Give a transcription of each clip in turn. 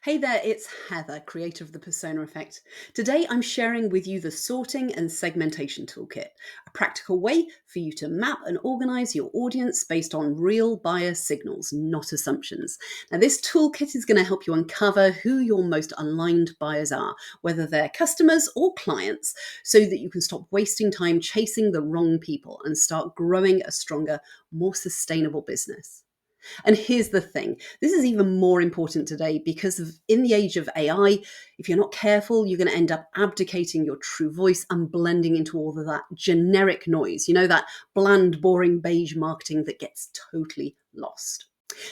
Hey there, it's Heather, creator of the Persona Effect. Today I'm sharing with you the Sorting and Segmentation Toolkit, a practical way for you to map and organize your audience based on real buyer signals, not assumptions. Now, this toolkit is going to help you uncover who your most aligned buyers are, whether they're customers or clients, so that you can stop wasting time chasing the wrong people and start growing a stronger, more sustainable business. And here's the thing, this is even more important today because in the age of AI, if you're not careful, you're going to end up abdicating your true voice and blending into all of that generic noise, that bland, boring beige marketing that gets totally lost.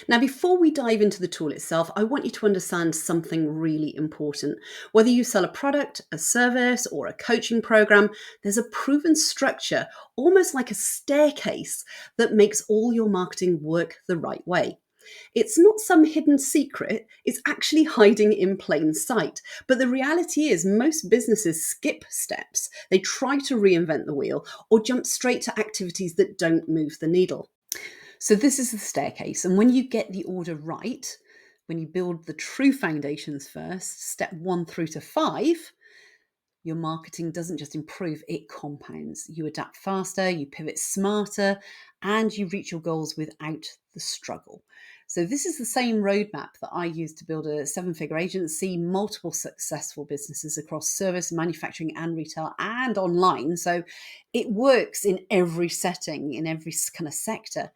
Now, before we dive into the tool itself, I want you to understand something really important. Whether you sell a product, a service, or a coaching program, there's a proven structure, almost like a staircase, that makes all your marketing work the right way. It's not some hidden secret, it's actually hiding in plain sight. But the reality is, most businesses skip steps. They try to reinvent the wheel or jump straight to activities that don't move the needle. So this is the staircase. And when you get the order right, when you build the true foundations first, step 1 through to 5, your marketing doesn't just improve, it compounds. You adapt faster, you pivot smarter, and you reach your goals without the struggle. So this is the same roadmap that I used to build a 7-figure agency, multiple successful businesses across service, manufacturing and retail and online. So it works in every setting, in every kind of sector.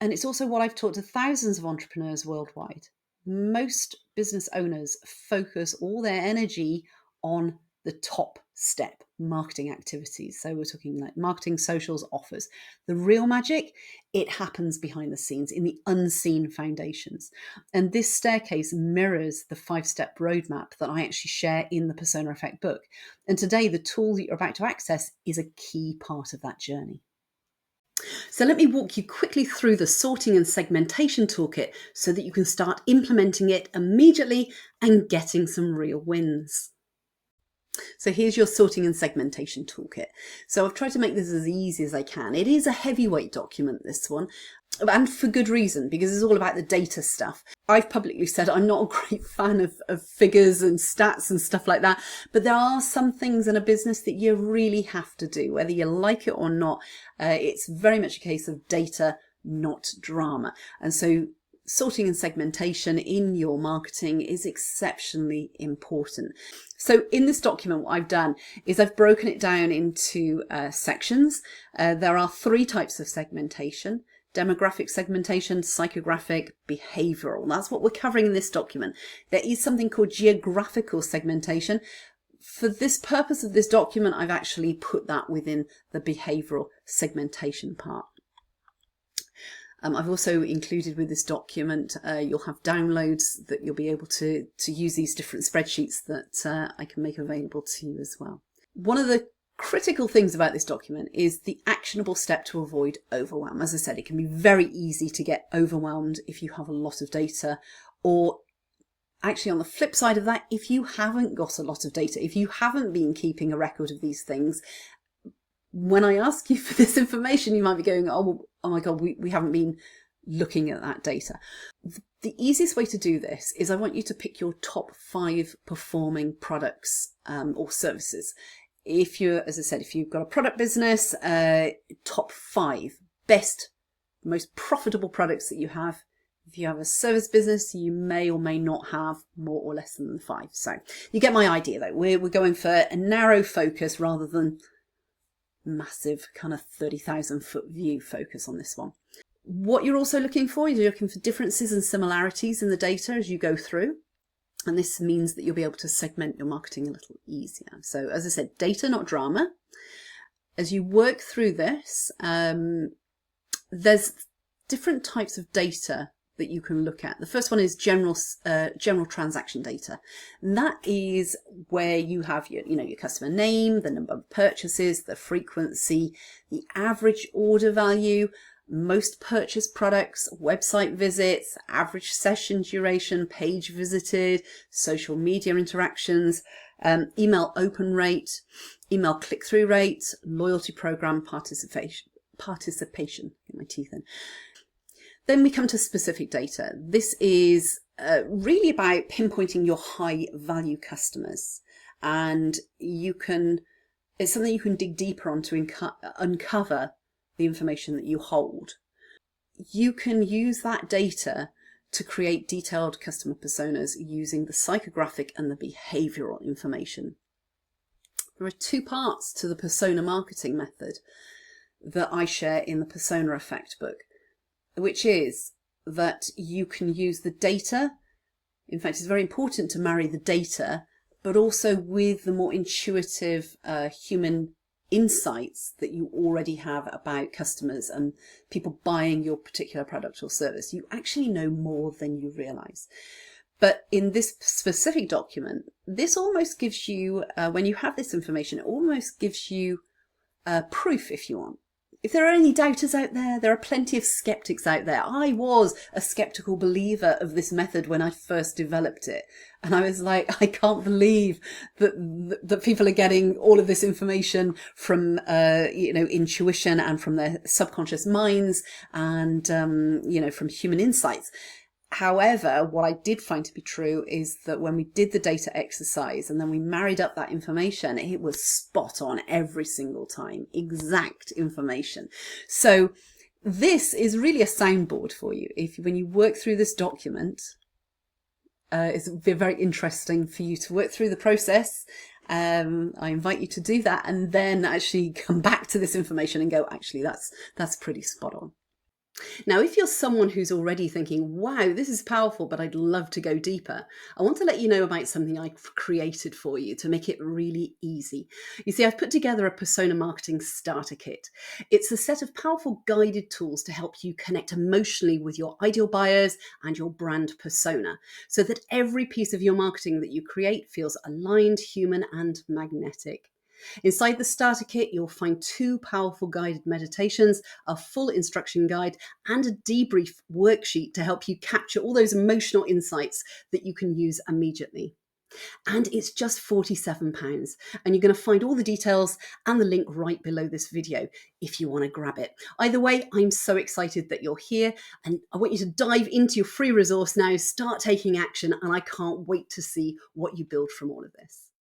And it's also what I've taught to thousands of entrepreneurs worldwide. Most business owners focus all their energy on the top step, marketing activities. So we're talking like marketing, socials, offers. The real magic, it happens behind the scenes in the unseen foundations. And this staircase mirrors the 5-step roadmap that I actually share in the Persona Effect book. And today, the tool that you're about to access is a key part of that journey. So let me walk you quickly through the sorting and segmentation toolkit so that you can start implementing it immediately and getting some real wins. So here's your sorting and segmentation toolkit. So I've tried to make this as easy as I can. It is a heavyweight document, this one, and for good reason, because it's all about the data stuff. I've publicly said I'm not a great fan of figures and stats and stuff like that, but there are some things in a business that you really have to do, whether you like it or not. It's very much a case of data, not drama. And so sorting and segmentation in your marketing is exceptionally important. So in this document, what I've done is I've broken it down into sections. There are 3 types of segmentation: demographic segmentation, psychographic, behavioral. That's what we're covering in this document. There is something called geographical segmentation. For this purpose of this document, I've actually put that within the behavioral segmentation part. I've also included with this document, you'll have downloads that you'll be able to use these different spreadsheets that I can make available to you as well. One of the critical things about this document is the actionable step to avoid overwhelm. As I said, it can be very easy to get overwhelmed if you have a lot of data, or actually on the flip side of that, if you haven't got a lot of data, if you haven't been keeping a record of these things, when I ask you for this information, you might be going, oh my God, we haven't been looking at that data. The easiest way to do this is I want you to pick your top 5 performing products or services. If you're, as I said, if you've got a product business, top 5 best, most profitable products that you have. If you have a service business, you may or may not have more or less than 5. So you get my idea though. We're going for a narrow focus rather than massive kind of 30,000 foot view focus on this one. What you're also looking for is you're looking for differences and similarities in the data as you go through. And this means that you'll be able to segment your marketing a little easier. So as I said, data, not drama. As you work through this, there's different types of data that you can look at. The first one is general transaction data. And that is where you have your customer name, the number of purchases, the frequency, the average order value, most purchased products, website visits, average session duration, page visited, social media interactions, email open rate, email click-through rate, loyalty program participation. Get my teeth in. Then we come to specific data. This is really about pinpointing your high value customers, and it's something you can dig deeper on to uncover the information that you hold. You can use that data to create detailed customer personas using the psychographic and the behavioral information. There are two parts to the persona marketing method that I share in the Persona Effect book, which is that you can use the data. In fact, it's very important to marry the data, but also with the more intuitive human insights that you already have about customers and people buying your particular product or service. You actually know more than you realize. But in this specific document, this almost gives you, when you have this information, it almost gives you proof, if you want. If there are any doubters out there are plenty of skeptics out there. I was a skeptical believer of this method when I first developed it. And I was like, I can't believe that people are getting all of this information from, intuition and from their subconscious minds and, from human insights. However, what I did find to be true is that when we did the data exercise and then we married up that information, it was spot on every single time, exact information. So this is really a soundboard for you. When you work through this document, it's very interesting for you to work through the process. I invite you to do that and then actually come back to this information and go, actually, that's pretty spot on. Now, if you're someone who's already thinking, wow, this is powerful, but I'd love to go deeper, I want to let you know about something I've created for you to make it really easy. You see, I've put together a persona marketing starter kit. It's a set of powerful guided tools to help you connect emotionally with your ideal buyers and your brand persona, so that every piece of your marketing that you create feels aligned, human, and magnetic. Inside the starter kit, you'll find 2 powerful guided meditations, a full instruction guide, and a debrief worksheet to help you capture all those emotional insights that you can use immediately. And it's just £47. And you're going to find all the details and the link right below this video if you want to grab it. Either way, I'm so excited that you're here and I want you to dive into your free resource now, start taking action, and I can't wait to see what you build from all of this.